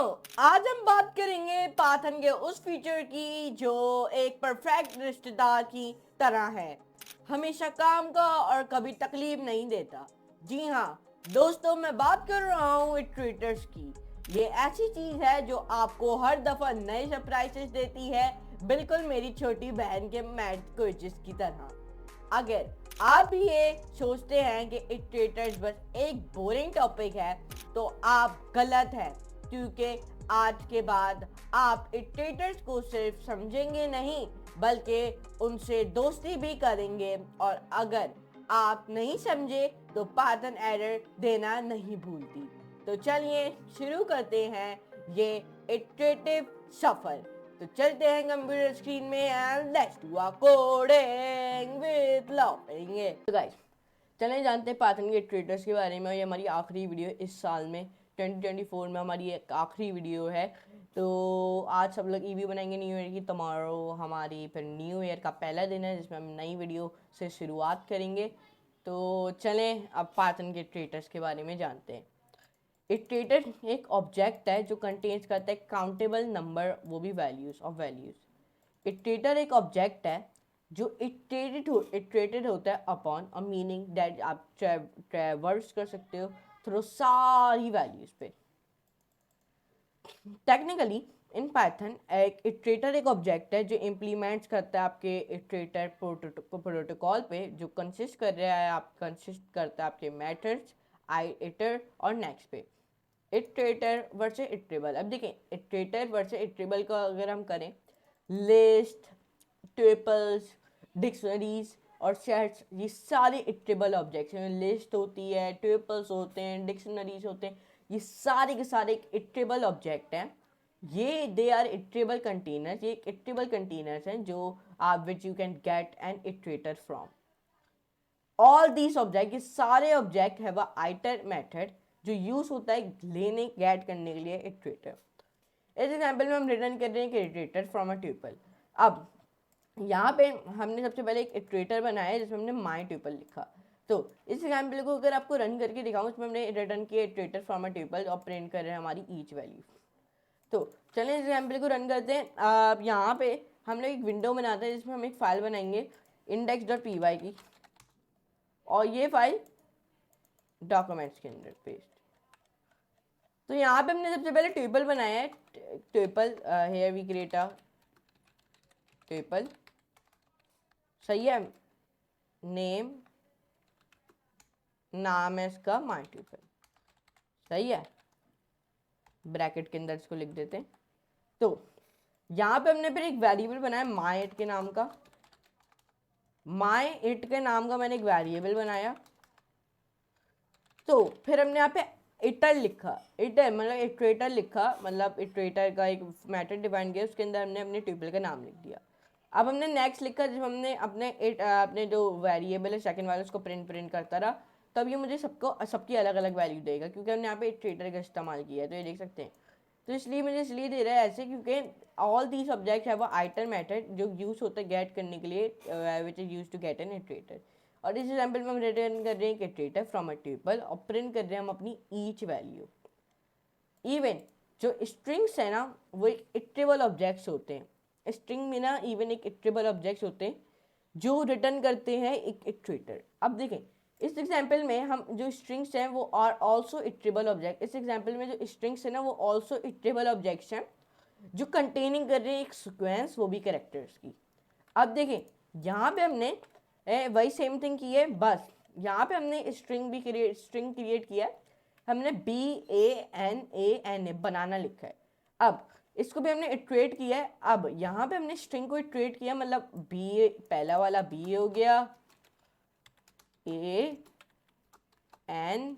आज हम बात करेंगे पाइथन के उस फीचर की जो एक परफेक्ट रिश्तेदार की तरह है, हमेशा काम का और कभी तकलीफ नहीं देता। जी हाँ दोस्तों, मैं बात कर रहा हूँ इटरेटर्स की। ये ऐसी चीज है जो आपको हर दफा नए सरप्राइजेस देती है, बिल्कुल मेरी छोटी बहन के मैथ क्विज़ेस की तरह। अगर आप भी ये सोचते हैं कि इटरेटर्स बस एक बोरिंग टॉपिक है तो आप गलत हैं, क्योंकि आज के बाद आप इटरेटर्स को सिर्फ समझेंगे नहीं बल्कि उनसे दोस्ती भी करेंगे, और अगर आप नहीं समझे तो पाइथन एरर देना नहीं भूलती। तो चलिए शुरू करते हैं ये इटरेटिव सफर। तो चलते हैं कंप्यूटर स्क्रीन में and let's do a coding with looping. तो गाइस चलें जानते हैं पाइथन के इटरेटर्स के बारे में। ये हमारी आखिरी वीडियो इस साल में 2024 में हमारी एक आखिरी वीडियो है। तो आज सब लोग ईवी बनाएंगे न्यू ईयर की। टुमारो हमारी फिर न्यू ईयर का पहला दिन है जिसमें हम नई वीडियो से शुरुआत करेंगे। तो चलें अब पाइथन के इटरेटर्स के बारे में जानते हैं। इटरेटर एक ऑब्जेक्ट है जो कंटेन्स करता है काउंटेबल नंबर, वो भी वैल्यूज ऑफ वैल्यूज। इटरेटर एक ऑब्जेक्ट है जो इटरेटेड होता है अपॉन अ मीनिंग दैट आप ट्रैवर्स कर सकते हो थ्रू सारी वैल्यूज पे। टेक्निकली इन पाइथन एक इटरेटर एक ऑब्जेक्ट है जो इम्प्लीमेंट्स करता है आपके इटरेटर प्रोटोकॉल पे, जो कंसिस्ट कर रहा है आप कंसिस्ट करता है आपके मेथड्स आइटर और नेक्स्ट पे। Iterator versus iterable. अब देखें इटरेटर वर्सेस इटरेबल का अगर हम करें, लिस्ट, ट्यूपल्स, डिक्शनरीज और सेट्स, ये सारे इटरेबल ऑब्जेक्ट्स हैं। लिस्ट होती है, ट्यूपल्स होते हैं, डिक्शनरीज होते हैं, ये सारे के सारे एक इटरेबल ऑब्जेक्ट हैं। ये दे आर इटरेबल कंटेनर्स। ये एक इटरेबल कंटेनर्स हैं जो आप which you can get an iterator from. All these object, ये सारे object have a iter method जो यूज होता है लेने गेट करने के लिए इटरेटर। इस एग्जाम्पल में हम रिटर्न कर रहे हैं कि इटरेटर फ्रॉम अ ट्यूपल। अब यहाँ पे हमने सबसे पहले एक इटरेटर बनाया है जिसमें हमने माई ट्यूपल लिखा। तो इस एग्जाम्पल को अगर आपको रन करके दिखाऊं, इसमें हमने रिटर्न किया इटरेटर फ्रॉम अ ट्यूपल और प्रिंट कर रहे हैं हमारी ईच वैल्यू। तो चलिए इस एग्जाम्पल को रन करते हैं। अब यहाँ पे हम लोग एक विंडो बनाते हैं जिसमें हम एक फाइल बनाएंगे index.py की, और ये फाइल डॉक्यूमेंट्स के अंदर पेस्ट। तो यहाँ पे हमने सबसे पहले ट्यूपल बनाया है। Tuple here we create a tuple, सही है। नेम, नाम है इसका माई ट्यूपल, सही है। ब्रैकेट के अंदर इसको लिख देते हैं। तो यहाँ पे हमने फिर एक वेरिएबल बनाया माई इट के नाम का। माई इट के नाम का मैंने एक वेरिएबल बनाया। तो फिर हमने यहाँ पे इटर लिखा, इटर मतलब इटरेटर लिखा, मतलब इटरेटर का एक मेथड डिफाइन किया, उसके अंदर हमने अपने ट्यूपल का नाम लिख दिया। अब हमने नेक्स्ट लिखा जब हमने अपने जो वेरिएबल है सेकंड वाले उसको प्रिंट करता रहा, तब ये मुझे सबकी अलग अलग वैल्यू देगा, क्योंकि हमने यहाँ पे इटरेटर का इस्तेमाल किया है। तो ये देख सकते हैं। तो इसलिए मुझे इसलिए दे रहा है ऐसे क्योंकि all these object have a iter method जो यूज होता है गेट करने के लिए, which is use to get an iterator. और इस एग्जाम्पल में हम रिटर्न कर रहे हैं इटरेटर फ्रॉम अ ट्यूपल और प्रिंट कर रहे हैं हम अपनी ईच वैल्यू। इवन जो स्ट्रिंग्स है ना वो एक इटरेबल ऑब्जेक्ट्स होते हैं। स्ट्रिंग में ना इवन एक इटरेबल ऑब्जेक्ट्स होते हैं जो रिटर्न करते हैं एक इटरेटर। अब देखें इस एग्जाम्पल में हम जो स्ट्रिंग्स हैं वो आर ऑल्सो इटरेबल ऑब्जेक्ट। इस एग्जाम्पल में जो स्ट्रिंग्स है ना वो ऑल्सो इटरेबल ऑब्जेक्ट्स हैं जो कंटेनिंग कर रहे हैं एक सीक्वेंस, वो भी कैरेक्टर्स की। अब देखें यहाँ पे हमने वही सेम थिंग की है, बस यहाँ पे हमने स्ट्रिंग क्रिएट किया है। हमने BANAN बनाना लिखा है। अब इसको भी हमने इटरेट किया है। अब यहाँ पे हमने स्ट्रिंग को इटरेट किया, मतलब बी पहला वाला बी हो गया, AN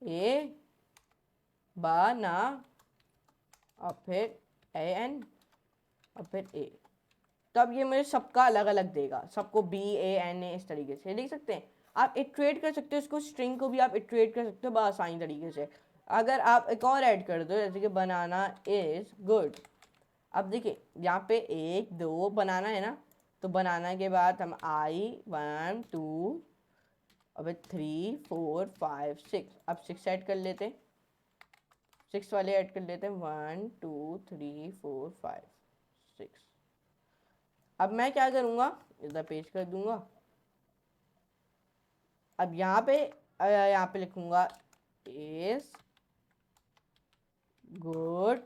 A बना, और फिर AN और फिर A। तब ये मुझे सबका अलग अलग देगा, सबको BANA इस तरीके से देख सकते हैं। आप इटरेट कर सकते हो इसको, स्ट्रिंग को भी आप इटरेट कर सकते हो बहुत आसानी तरीके से। अगर आप एक और ऐड कर दो जैसे कि बनाना इज गुड। अब देखिए यहाँ पे 1 2 बनाना है ना, तो बनाना के बाद हम I 1 2 अब 3 4 5 6, अब 6 ऐड कर लेते हैं। 6 वाले ऐड कर लेते हैं, 1 2 3 4 5 6। अब मैं क्या करूँगा, इधर पेस्ट कर दूंगा। अब यहाँ पे लिखूंगा इज गुड।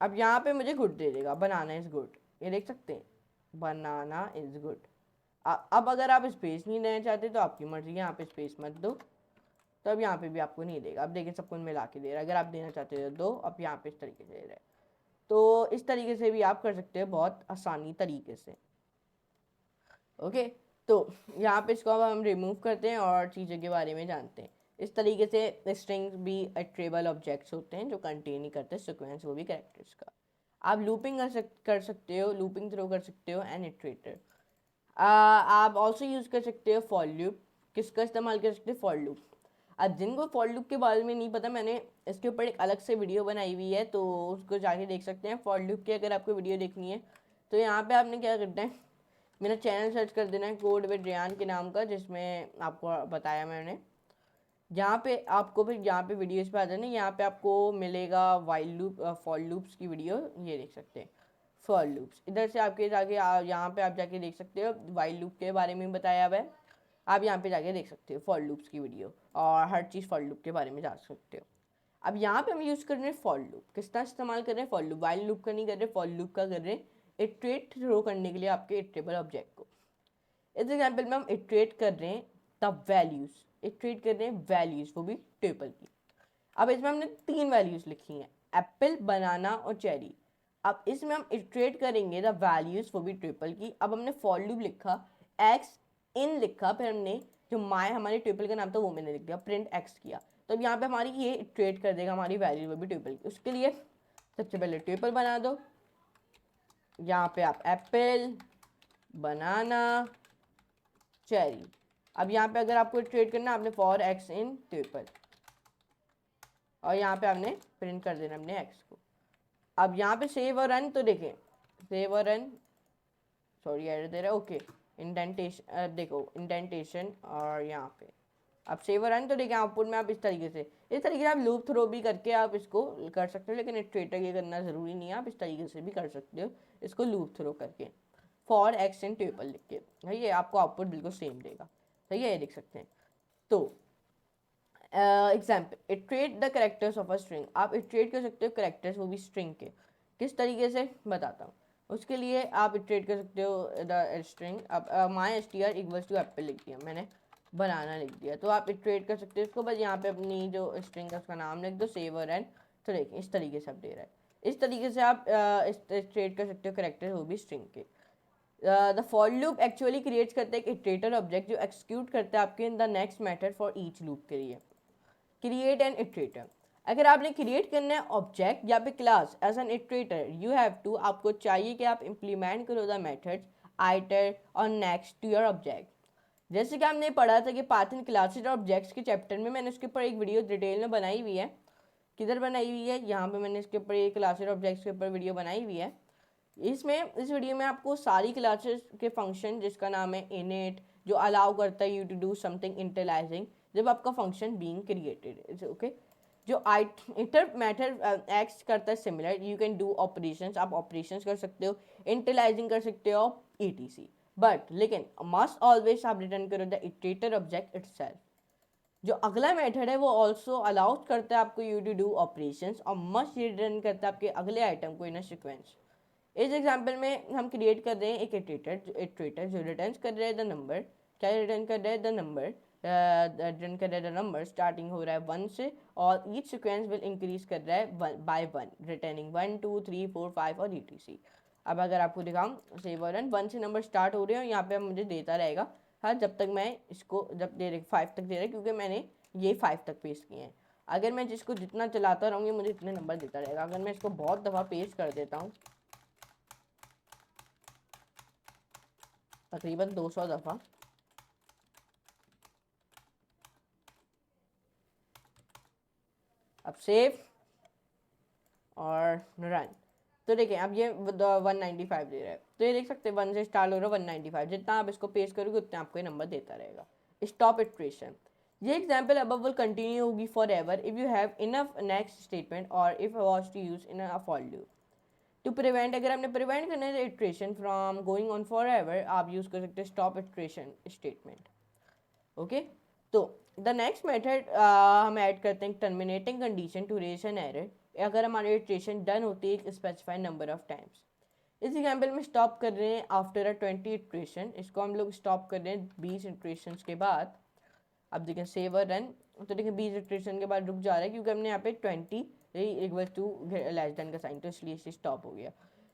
अब यहाँ पे मुझे गुड दे देगा, बनाना इज गुड, ये देख सकते हैं, बनाना इज गुड। अब अगर आप स्पेस नहीं देना चाहते तो आपकी मर्जी है, यहाँ पे स्पेस मत दो, तो अब यहाँ पे भी आपको नहीं देगा। अब देखिए सब कुछ मिला के दे रहा है, अगर आप देना चाहते हो दो, अब यहाँ पे इस तरीके से दे रहा है। तो इस तरीके से भी आप कर सकते हो बहुत आसानी तरीके से। ओके, तो यहाँ पे इसको अब हम रिमूव करते हैं और चीज़ों के बारे में जानते हैं। इस तरीके से स्ट्रिंग्स भी इटरेबल ऑब्जेक्ट्स होते हैं जो कंटेन ही करते हैं सीक्वेंस, वो भी कैरेक्टर्स का। आप लूपिंग कर सकते हो, लूपिंग थ्रो कर सकते हो एंड इटरेटर। आप ऑल्सो यूज़ कर सकते हो फॉर लूप। किसका इस्तेमाल कर सकते हो, फॉर लूप। अब जिनको फॉर लूप के बारे में नहीं पता, मैंने इसके ऊपर एक अलग से वीडियो बनाई हुई है, तो उसको जाके देख सकते हैं। फॉर लूप की अगर आपको वीडियो देखनी है तो यहाँ पे आपने क्या करना है, मेरा चैनल सर्च कर देना है कोड विद रेयान के नाम का, जिसमें आपको बताया मैंने। यहाँ पे आपको फिर यहाँ पे वीडियोस पे आ जाना, यहाँ पे आपको मिलेगा वाइल लूप फॉर लूप्स की वीडियो, ये देख सकते हैं फॉर लूप्स। इधर से आपके जाके यहाँ पे आप जाके देख सकते हो, वाइल लूप के बारे में बताया हुआ है। आप यहाँ पे जाके देख सकते हो फॉर लूप्स की वीडियो, और हर चीज़ फॉर लूप के बारे में जान सकते हो। अब यहाँ पे हम यूज़ कर रहे हैं फॉर लूप। किस तरह इस्तेमाल कर रहे हैं, फॉर लूप। वाइल लूप का नहीं कर रहे, फॉर लूप का कर रहे हैं, इटरेट थ्रो करने के लिए आपके इटरेबल ऑब्जेक्ट को। इस एग्जाम्पल में हम इटरेट कर रहे हैं द वैल्यूज, इटरेट कर रहे हैं वैल्यूज, वो भी टेबल की। अब इसमें हमने 3 वैल्यूज लिखी हैं, एप्पल, बनाना और चेरी। अब इसमें हम इटरेट करेंगे द वैल्यूज, वो भी ट्रिपल की। अब हमने फॉर लूप लिखा, एक्स इन लिखा, फिर हमने जो माय हमारे ट्रिपल का नाम था वो मैंने लिख दिया, प्रिंट एक्स किया। तो अब यहाँ पे हमारी ये इटरेट कर देगा हमारी वैल्यू, वो भी ट्रिपल की। उसके लिए सबसे पहले ट्रिपल बना दो, यहाँ पे आप एप्पल, बनाना, चेरी। अब यहाँ पे अगर आपको ट्रेड करना, आपने फॉर एक्स इन ट्रिपल, और यहाँ पे आपने प्रिंट कर देना अपने एक्स को। अब यहाँ पे सेव और रन, तो देखें सेव और रन, सॉरी एरर दे रहा है, ओके इंडेंटेशन, देखो इंडेंटेशन, और यहाँ पे अब सेव और रन, तो देखें आउटपुट में आप इस तरीके से आप लूप थ्रो भी करके आप इसको कर सकते हो, लेकिन इटरेटर ये करना ज़रूरी नहीं है, आप इस तरीके से भी कर सकते हो इसको लूप थ्रो करके, फॉर एक्स इन ट्रिपल लिख के। सही है, आपको आउटपुट बिल्कुल सेम देगा। सही है, ये देख सकते हैं। तो example, iterate the characters of a string. आप इटरेट कर सकते हो करेक्टर्स, वो भी स्ट्रिंग के। किस तरीके से बताता हूँ। उसके लिए आप इटरेट कर सकते हो द स्ट्रिंग। अब my S T R equals to apple लिख दिया मैंने, बनाना लिख दिया, तो आप इटरेट कर सकते हो इसको। बस यहाँ पे अपनी जो स्ट्रिंग है उसका नाम लिख दो, सेवर एंड, तो देखिए इस तरीके से आप दे रहा है। इस तरीके से आप इटरेट कर सकते हो करेक्टर, वो भी स्ट्रिंग के। The for loop actually create करता है एक इटरेटर ऑब्जेक्ट जो एक्सिक्यूट करता है आपके in the next method for each loop के लिए। क्रिएट एन इटरेटर, अगर आपने क्रिएट करना है ऑब्जेक्ट या फिर class as an iterator, you have to, आपको चाहिए कि आप इम्प्लीमेंट करो द मेथड्स आइटर और नेक्स्ट टू योर ऑब्जेक्ट। जैसे कि हमने पढ़ा था कि पाइथन क्लासेस और ऑब्जेक्ट्स के चैप्टर में, मैंने उसके ऊपर एक वीडियो डिटेल में बनाई हुई है। किधर बनाई हुई है, यहाँ पे मैंने इसके ऊपर ये क्लासेस और ऑब्जेक्ट्स के ऊपर वीडियो बनाई हुई है। इस वीडियो में आपको सारी क्लासेस के फंक्शन, जिसका नाम है इनिट, जो अलाउ करता है यू टू डू समथिंग इंटरलाइजिंग जब आपका फंक्शन बीइंग क्रिएटेड, ओके। जो इटर मैथड एक्ट करता है similar, you can do operations, आप ऑपरेशंस कर सकते हो, इंटरलाइजिंग कर सकते हो, ईटीसी। बट लेकिन मस्ट ऑलवेज आप रिटर्न करो द इटरेटर ऑब्जेक्ट इटसेल्फ। जो अगला मेथड है वो ऑल्सो अलाउड करता है आपको यू टू डू ऑपरेशंस, और मस्ट रिटर्न करता है आपके अगले आइटम को इन अ सीक्वेंस। इस एग्जाम्पल में हम क्रिएट कर रहे हैं एक इटरेटर जो रिटर्न कर रहा है द नंबर। क्या रिटर्न कर रहा है, द नंबर, रिटर्न कर रहा है द नंबर, स्टार्टिंग हो रहा है 1 से, और ईच सीक्वेंस विल इंक्रीज कर रहा है बाय 1, रिटर्निंग 1 2 3 4 5 और ईटीसी। अब अगर आपको दिखाऊँ, सेव और रन, 1 से नंबर स्टार्ट हो रहे हैं, यहाँ पे मुझे देता रहेगा, हाँ, जब तक मैं इसको, जब दे रहे 5 तक दे रहा है, क्योंकि मैंने ये 5 तक पेस्ट किए हैं। अगर मैं जिसको जितना चलाता रहूँगी मुझे इतने नंबर देता रहेगा। अगर मैं इसको बहुत दफ़ा पेस्ट कर देता हूँ, तकरीबन 200 दफ़ा, अब सेव और रन, तो देखिए अब ये 195 दे रहा है। तो ये देख सकते हैं 1 से स्टार्ट हो रहा है 195, जितना आप इसको पेस्ट करोगे उतना आपको ये नंबर देता रहेगा। स्टॉप इटरेशन, ये एग्जाम्पल above will continue होगी forever if you have enough next statement or if was to use in a for loop. To prevent, अगर आपने prevent करना है iteration from going on forever, आप use कर सकते हैं stop iteration statement. ओके, तो द नेक्स्ट मेथड हम ऐड करते हैं terminating condition to raise an error. अगर हमारी इटरेशन डन होती है एक स्पेसिफाइड नंबर ऑफ टाइम्स. इस एग्जाम्पल में स्टॉप कर रहे हैं आफ्टर अ 20 इटरेशन. इसको हम लोग स्टॉप कर रहे हैं 20 इटरेशन के बाद. अब देखें सेव और रन, तो देखिए 20 इटरेशन के बाद रुक जा रहा है क्योंकि हमने यहाँ पे 20 इक्वल टू लेस देन का साइन, तो इसलिए इसे स्टॉप हो गया.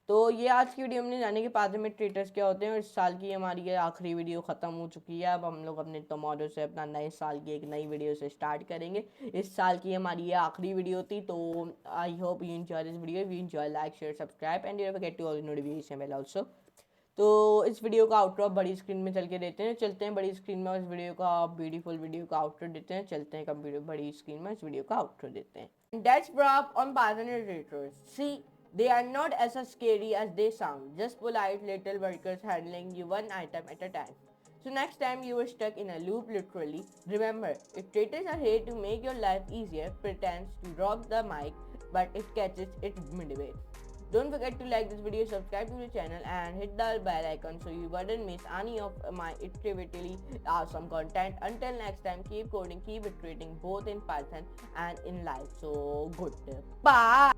तो ये आज की वीडियो हमने जाने के पाथ में ट्रेटर्स क्या होते हैं, और इस साल की हमारी ये आखिरी वीडियो ख़त्म हो चुकी है. अब हम लोग अपने टमाटो से अपना नए साल की एक नई वीडियो से स्टार्ट करेंगे. इस साल की हमारी ये आखिरी वीडियो थी. तो I hope you enjoy this video. You enjoy, like share subscribe and you forget to all notification bell also. तो इस वीडियो का आउटरो बड़ी स्क्रीन में चल के देते हैं. चलते हैं बड़ी स्क्रीन में इस वीडियो का ब्यूटीफुल वीडियो का आउटरो देते हैं. चलते हैं कंप्यूटर बड़ी स्क्रीन में इस वीडियो का आउटरो देते हैं. That's wrap on Python iterators. See, they are not as scary as they sound. Just polite little workers handling you one item at a time. So next time you are stuck in a loop literally, remember, iterators are here to make your life easier, pretends to drop the mic, but it catches it midway. Don't forget to like this video, subscribe to the channel and hit the bell icon so you wouldn't miss any of my iteratively awesome content. Until next time, keep coding, keep iterating both in Python and in life. So good. Bye.